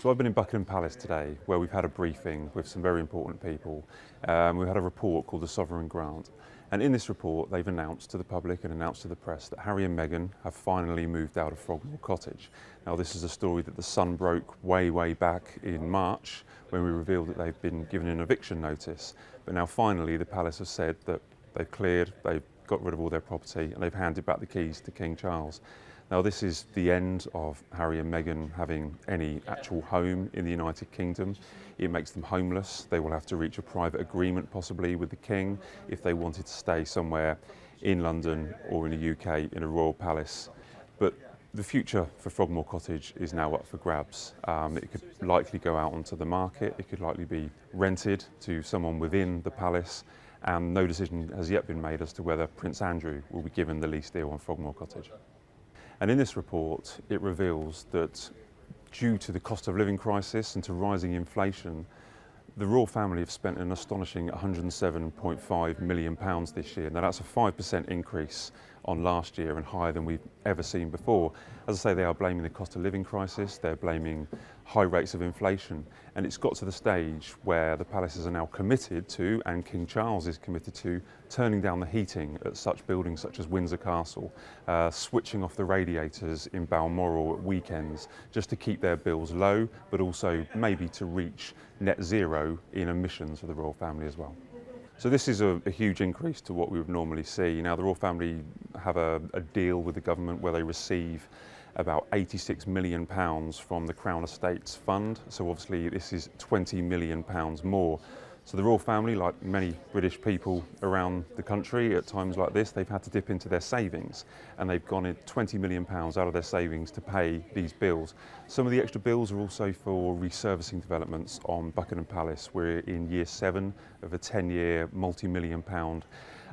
So I've been in Buckingham Palace today, where we've had a briefing with some very important people. We've had a report called the Sovereign Grant. And in this report, they've announced to the public and announced to the press that Harry and Meghan have finally moved out of Frogmore Cottage. Now, this is a story that the Sun broke way back in March when we revealed that they've been given an eviction notice. But now finally, the palace has said that they've cleared, they've got rid of all their property, and they've handed back the keys to King Charles. Now, this is the end of Harry and Meghan having any actual home in the United Kingdom. It makes them homeless. They will have to reach a private agreement possibly with the King if they wanted to stay somewhere in London or in the UK in a royal palace. But the future for Frogmore Cottage is now up for grabs. It could likely go out onto the market. It could likely be rented to someone within the palace. And no decision has yet been made as to whether Prince Andrew will be given the lease deal on Frogmore Cottage. And in this report, it reveals that due to the cost of living crisis and to rising inflation, the royal family have spent an astonishing £107.5 million this year. Now, that's a 5% increase on last year and higher than we've ever seen before. As I say, they are blaming the cost of living crisis, they're blaming high rates of inflation, and it's got to the stage where the palaces are now committed to, and King Charles is committed to, turning down the heating at such buildings such as Windsor Castle, switching off the radiators in Balmoral at weekends just to keep their bills low, but also maybe to reach net zero in emissions for the royal family as well. So this is a huge increase to what we would normally see. Now, the royal family have a deal with the government where they receive about £86 million from the Crown Estates Fund. So obviously this is £20 million more. So the royal family, like many British people around the country at times like this, they've had to dip into their savings, and they've gone in £20 million out of their savings to pay these bills. Some of the extra bills are also for resurfacing developments on Buckingham Palace. We're in year 7 of a 10-year, multi-million pound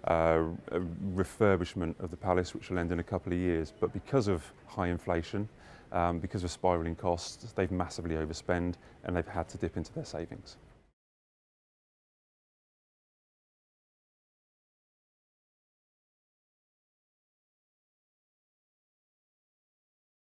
refurbishment of the palace, which will end in a couple of years. But because of high inflation, because of spiralling costs, they've massively overspent and they've had to dip into their savings.